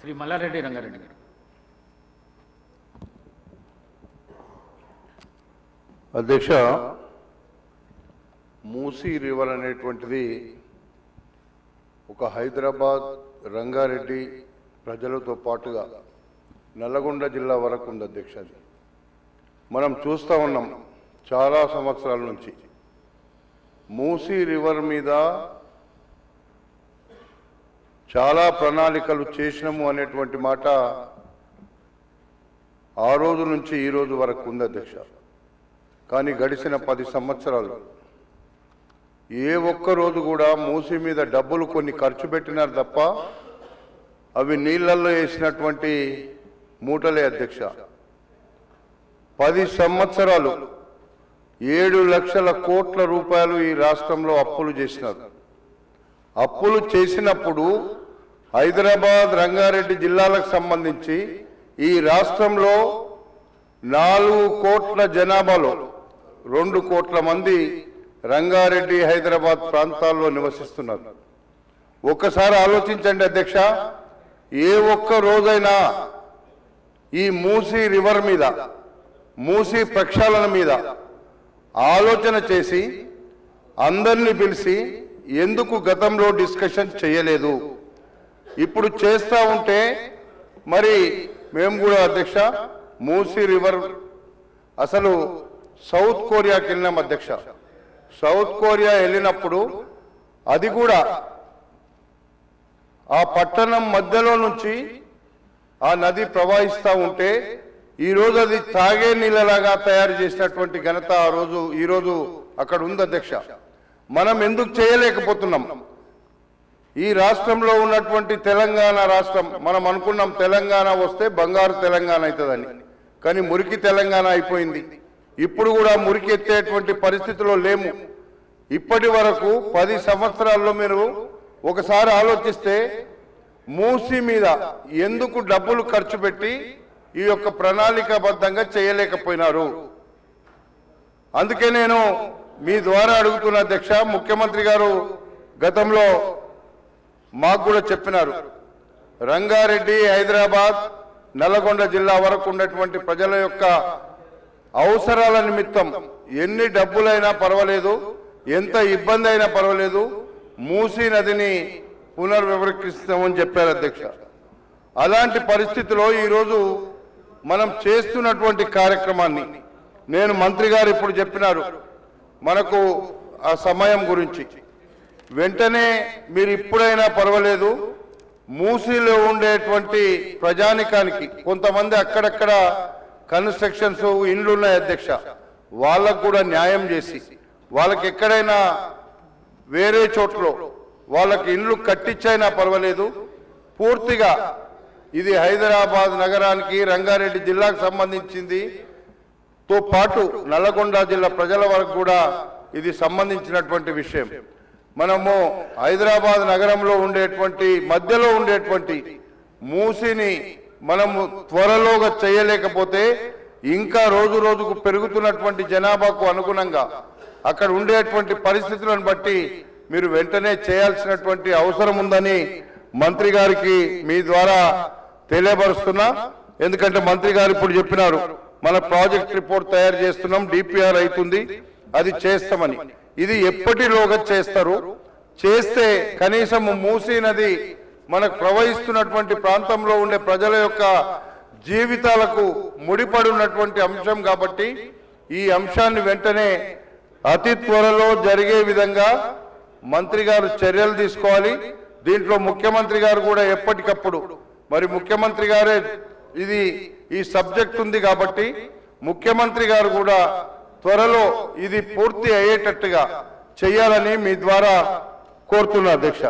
శ్రీ మల్లారెడ్డి రంగారెడ్డి గారు. అధ్యక్ష, మూసీ రివర్ అనేటువంటిది ఒక హైదరాబాద్ రంగారెడ్డి ప్రజలతో పాటుగా నల్లగొండ జిల్లా వరకు ఉంది అధ్యక్ష. మనం చూస్తూ ఉన్నాం చాలా సంవత్సరాల నుంచి మూసీ రివర్ మీద చాలా ప్రణాళికలు చేసినాము అనేటువంటి మాట ఆ రోజు నుంచి ఈ రోజు వరకు ఉంది అధ్యక్ష. కానీ గడిచిన 10 సంవత్సరాలు ఏ ఒక్క రోజు కూడా మూసీ మీద డబ్బులు కొన్ని ఖర్చు పెట్టినారు తప్ప అవి నీళ్ళల్లో వేసినటువంటి మూటలే అధ్యక్ష. 10 సంవత్సరాలు 7 లక్షల కోట్ల రూపాయలు ఈ రాష్ట్రంలో అప్పులు చేసినారు. అప్పులు చేసినప్పుడు హైదరాబాద్ రంగారెడ్డి జిల్లాలకు సంబంధించి ఈ రాష్ట్రంలో 4 కోట్ల జనాభాలో 2 కోట్ల మంది రంగారెడ్డి హైదరాబాద్ ప్రాంతాల్లో నివసిస్తున్నారు. ఒక్కసారి ఆలోచించండి అధ్యక్ష, ఏ ఒక్క రోజైనా ఈ మూసీ రివర్ మీద, మూసీ ప్రక్షాళన మీద ఆలోచన చేసి అందరినీ పిలిచి ఎందుకు గతంలో డిస్కషన్ చేయలేదు? ఇప్పుడు చేస్తూ ఉంటే మరి మేము కూడా అధ్యక్ష మూసీ రివర్ అసలు సౌత్ కొరియాకి వెళ్ళినాం అధ్యక్ష. సౌత్ కొరియా వెళ్ళినప్పుడు అది కూడా ఆ పట్టణం మధ్యలో నుంచి ఆ నది ప్రవహిస్తూ ఉంటే ఈరోజు అది తాగే నీళ్ళలాగా తయారు చేసినటువంటి ఘనత ఈరోజు అక్కడ ఉంది అధ్యక్ష. మనం ఎందుకు చేయలేకపోతున్నాం? ఈ రాష్ట్రంలో ఉన్నటువంటి తెలంగాణ రాష్ట్రం, మనం అనుకున్నాం తెలంగాణ వస్తే బంగారు తెలంగాణ అవుతుందని, కానీ మురికి తెలంగాణ అయిపోయింది. ఇప్పుడు కూడా మురికి ఎత్తేటువంటి పరిస్థితిలో లేము. ఇప్పటి వరకు 10 సంవత్సరాల్లో మీరు ఒకసారి ఆలోచిస్తే మూసీ మీద ఎందుకు డబ్బులు ఖర్చు పెట్టి ఈ యొక్క ప్రణాళికాబద్ధంగా చేయలేకపోయినారు? అందుకే నేను మీ ద్వారా అడుగుతున్న అధ్యక్ష, ముఖ్యమంత్రి గారు గతంలో మాకు కూడా చెప్పినారు, రంగారెడ్డి హైదరాబాద్ నల్లగొండ జిల్లా వరకు ఉన్నటువంటి ప్రజల యొక్క అవసరాల నిమిత్తం ఎన్ని డబ్బులైనా పర్వాలేదు, ఎంత ఇబ్బంది అయినా పర్వాలేదు, మూసీ నదిని పునర్వ్యవస్థీకరిస్తామని చెప్పారు అధ్యక్ష. అలాంటి పరిస్థితిలో ఈరోజు మనం చేస్తున్నటువంటి కార్యక్రమాన్ని నేను మంత్రి గారు ఇప్పుడు చెప్పినారు మనకు ఆ సమయం గురించి. వెంటనే మీరు ఇప్పుడైనా పర్వాలేదు, మూసీలో ఉండేటువంటి ప్రజానికానికి కొంతమంది అక్కడక్కడ కన్స్ట్రక్షన్స్ ఇండ్లు ఉన్నాయి అధ్యక్ష, వాళ్ళకు కూడా న్యాయం చేసి వాళ్ళకి ఎక్కడైనా వేరే చోట్ల వాళ్ళకి ఇండ్లు కట్టించైనా పర్వాలేదు, పూర్తిగా ఇది హైదరాబాద్ నగరానికి రంగారెడ్డి జిల్లాకు సంబంధించింది తో పాటు నల్లగొండ జిల్లా ప్రజల వరకు కూడా ఇది సంబంధించినటువంటి విషయం. మనము హైదరాబాద్ నగరంలో ఉండేటువంటి మధ్యలో ఉండేటువంటి మూసీని మనము త్వరలోగా చేయలేకపోతే ఇంకా రోజు రోజుకు పెరుగుతున్నటువంటి జనాభాకు అనుగుణంగా అక్కడ ఉండేటువంటి పరిస్థితులను బట్టి మీరు వెంటనే చేయాల్సినటువంటి అవసరం ఉందని మంత్రి గారికి మీ ద్వారా తెలియపరుస్తున్నా. ఎందుకంటే మంత్రి గారు ఇప్పుడు చెప్పినారు మన ప్రాజెక్ట్ రిపోర్ట్ తయారు చేస్తున్నాం, డిపిఆర్ అవుతుంది, అది చేస్తామని. ఇది ఎప్పటిలోగా చేస్తారు? చేస్తే కనీసం మూసీ నది మనకు ప్రవహిస్తున్నటువంటి ప్రాంతంలో ఉండే ప్రజల యొక్క జీవితాలకు ముడిపడి ఉన్నటువంటి అంశం కాబట్టి ఈ అంశాన్ని వెంటనే అతి త్వరలో జరిగే విధంగా మంత్రి గారు చర్యలు తీసుకోవాలి. దీంట్లో ముఖ్యమంత్రి గారు కూడా ఎప్పటికప్పుడు, మరి ముఖ్యమంత్రి గారే ఈ సబ్జెక్ట్ ఉంది కాబట్టి ముఖ్యమంత్రి గారు కూడా త్వరలో ఇది పూర్తి అయ్యేటట్టుగా చేయాలని మీ ద్వారా కోరుతున్నా అధ్యక్ష.